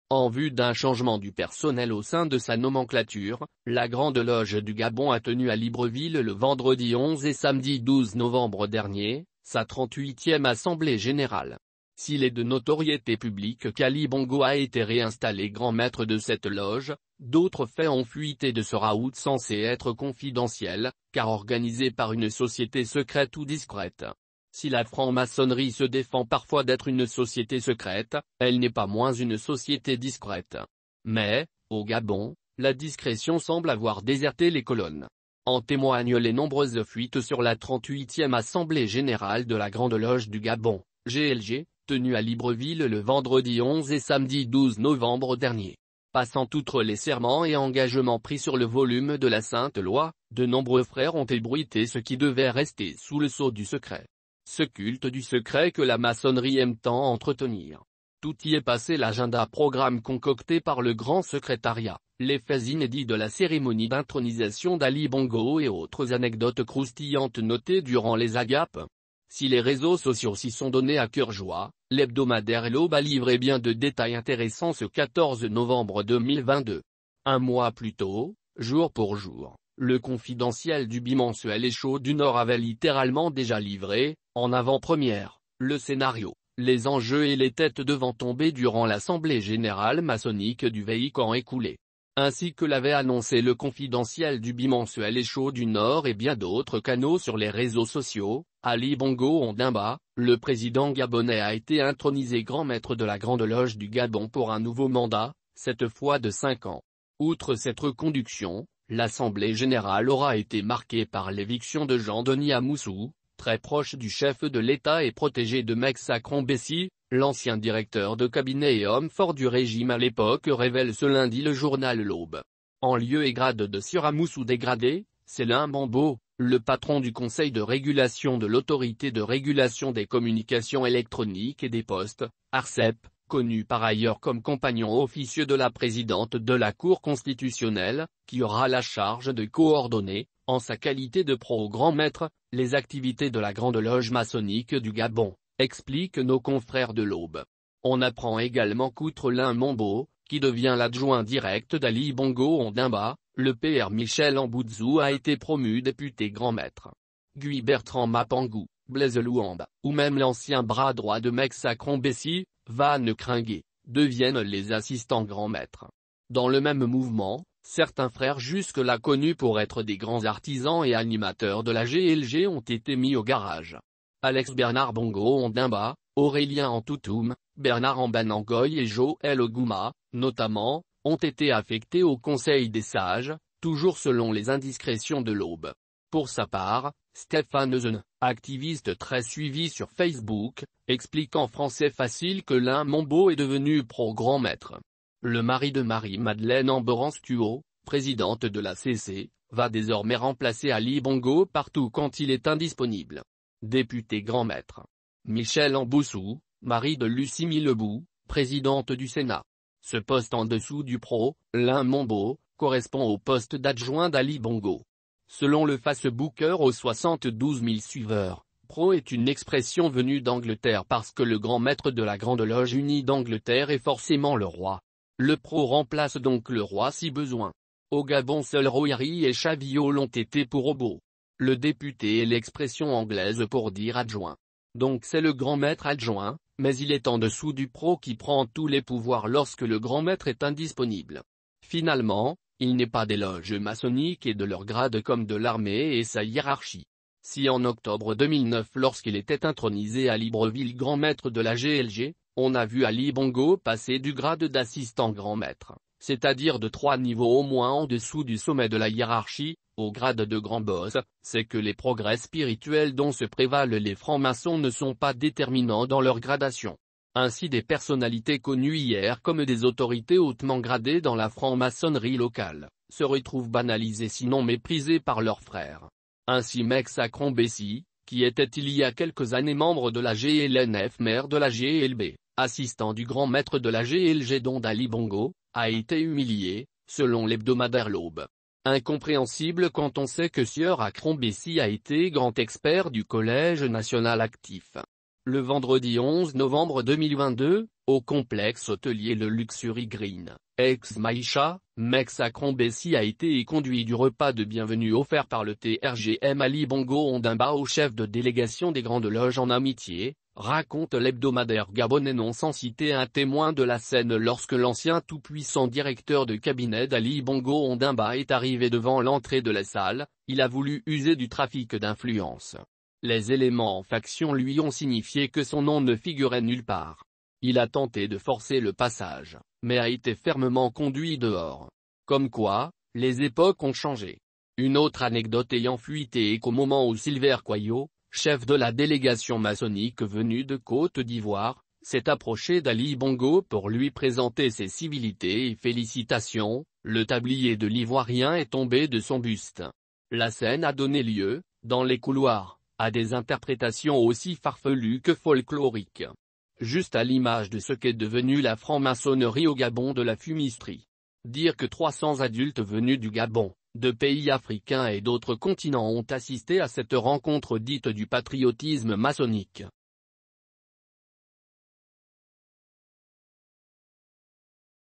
En vue d'un changement du personnel au sein de sa nomenclature, la Grande Loge du Gabon a tenu à Libreville le vendredi 11 et samedi 12 novembre dernier, sa 38e assemblée générale. S'il est de notoriété publique qu'Ali Bongo a été réinstallé grand maître de cette loge, d'autres faits ont fuité de ce raout censé être confidentiel, car organisé par une société secrète ou discrète. Si la franc-maçonnerie se défend parfois d'être une société secrète, elle n'est pas moins une société discrète. Mais, au Gabon, la discrétion semble avoir déserté les colonnes. En témoignent les nombreuses fuites sur la 38e Assemblée Générale de la Grande Loge du Gabon, GLG, tenue à Libreville le vendredi 11 et samedi 12 novembre dernier. Passant outre les serments et engagements pris sur le volume de la Sainte Loi, de nombreux frères ont ébruité ce qui devait rester sous le sceau du secret. Ce culte du secret que la maçonnerie aime tant entretenir. Tout y est passé, l'agenda programme concocté par le grand secrétariat, les faits inédits de la cérémonie d'intronisation d'Ali Bongo et autres anecdotes croustillantes notées durant les agapes. Si les réseaux sociaux s'y sont donnés à cœur joie, l'hebdomadaire L'Aube a livré bien de détails intéressants ce 14 novembre 2022. Un mois plus tôt, jour pour jour, le confidentiel du bimensuel Écho du Nord avait littéralement déjà livré, en avant-première, le scénario, les enjeux et les têtes devant tomber durant l'assemblée générale maçonnique du Véican écoulé. Ainsi que l'avait annoncé le confidentiel du bimensuel Écho du Nord et bien d'autres canaux sur les réseaux sociaux, Ali Bongo Ondimba, le président gabonais a été intronisé grand maître de la Grande Loge du Gabon pour un nouveau mandat, cette fois de 5 ans. Outre cette reconduction, l'Assemblée générale aura été marquée par l'éviction de Jean-Denis Amoussou, très proche du chef de l'État et protégé de Mexa Crombessi, l'ancien directeur de cabinet et homme fort du régime à l'époque, révèle ce lundi le journal L'Aube. En lieu et grade de Sieur Amoussou dégradé, Célin Mambo, le patron du Conseil de régulation de l'Autorité de régulation des communications électroniques et des postes, ARCEP, connu par ailleurs comme compagnon officieux de la présidente de la Cour constitutionnelle, qui aura la charge de coordonner, en sa qualité de pro-grand maître, les activités de la Grande Loge maçonnique du Gabon, expliquent nos confrères de l'Aube. On apprend également qu'outre Célin Mambo, qui devient l'adjoint direct d'Ali Bongo Ondimba, le PR Michel Amboudzou a été promu député grand maître. Guy Bertrand Mapangou, Blaise Louamba, ou même l'ancien bras droit de Mexa Crombessi, Van Kringué, deviennent les assistants grands maîtres. Dans le même mouvement, certains frères jusque-là connus pour être des grands artisans et animateurs de la GLG ont été mis au garage. Alex Bernard Bongo Ondimba, Aurélien Antoutoum, Bernard Ambanangoy et Joël Ogouma, notamment, ont été affectés au Conseil des sages, toujours selon les indiscrétions de l'Aube. Pour sa part, Stéphane Eusen, activiste très suivi sur Facebook, explique en français facile que Célin Mambo est devenu pro-grand maître. Le mari de Marie-Madeleine Amberance-Thuot, présidente de la CC, va désormais remplacer Ali Bongo partout quand il est indisponible. Député grand maître. Michel Amboussou, mari de Lucie Millebou, présidente du Sénat. Ce poste en dessous du pro, Célin Mambo, correspond au poste d'adjoint d'Ali Bongo. Selon le Facebooker aux 72 000 suiveurs, pro est une expression venue d'Angleterre parce que le grand maître de la Grande Loge unie d'Angleterre est forcément le roi. Le pro remplace donc le roi si besoin. Au Gabon seuls Rohiri et Chavillot l'ont été pour Obo. Le député est l'expression anglaise pour dire adjoint. Donc c'est le grand maître adjoint, mais il est en dessous du pro qui prend tous les pouvoirs lorsque le grand maître est indisponible. Finalement, il n'est pas des loges maçonniques et de leur grade comme de l'armée et sa hiérarchie. Si en octobre 2009 lorsqu'il était intronisé à Libreville grand maître de la GLG, on a vu Ali Bongo passer du grade d'assistant grand maître, c'est-à-dire de 3 niveaux au moins en dessous du sommet de la hiérarchie, au grade de grand boss, c'est que les progrès spirituels dont se prévalent les francs-maçons ne sont pas déterminants dans leur gradation. Ainsi des personnalités connues hier comme des autorités hautement gradées dans la franc-maçonnerie locale, se retrouvent banalisées sinon méprisées par leurs frères. Ainsi Mexa Crombessi, qui était il y a quelques années membre de la GLNF maire de la GLB, assistant du grand maître de la GLG dont Ali Bongo, a été humilié, selon l'hebdomadaire L'Aube. Incompréhensible quand on sait que Sieur Crombessi a été grand expert du Collège national actif. Le vendredi 11 novembre 2022, au complexe hôtelier Le Luxury Green, ex-Maïcha, Mex-Akron-Bessie a été conduit du repas de bienvenue offert par le TRGM Ali Bongo Ondimba au chef de délégation des Grandes Loges en amitié, raconte l'hebdomadaire gabonais non sans citer un témoin de la scène lorsque l'ancien tout-puissant directeur de cabinet d'Ali Bongo Ondimba est arrivé devant l'entrée de la salle, il a voulu user du trafic d'influence. Les éléments en faction lui ont signifié que son nom ne figurait nulle part. Il a tenté de forcer le passage, mais a été fermement conduit dehors. Comme quoi, les époques ont changé. Une autre anecdote ayant fuité est qu'au moment où Silver Quayo, chef de la délégation maçonnique venue de Côte d'Ivoire, s'est approché d'Ali Bongo pour lui présenter ses civilités et félicitations, le tablier de l'Ivoirien est tombé de son buste. La scène a donné lieu, dans les couloirs, à des interprétations aussi farfelues que folkloriques. Juste à l'image de ce qu'est devenue la franc-maçonnerie au Gabon de la fumisterie. Dire que 300 adultes venus du Gabon, de pays africains et d'autres continents ont assisté à cette rencontre dite du patriotisme maçonnique.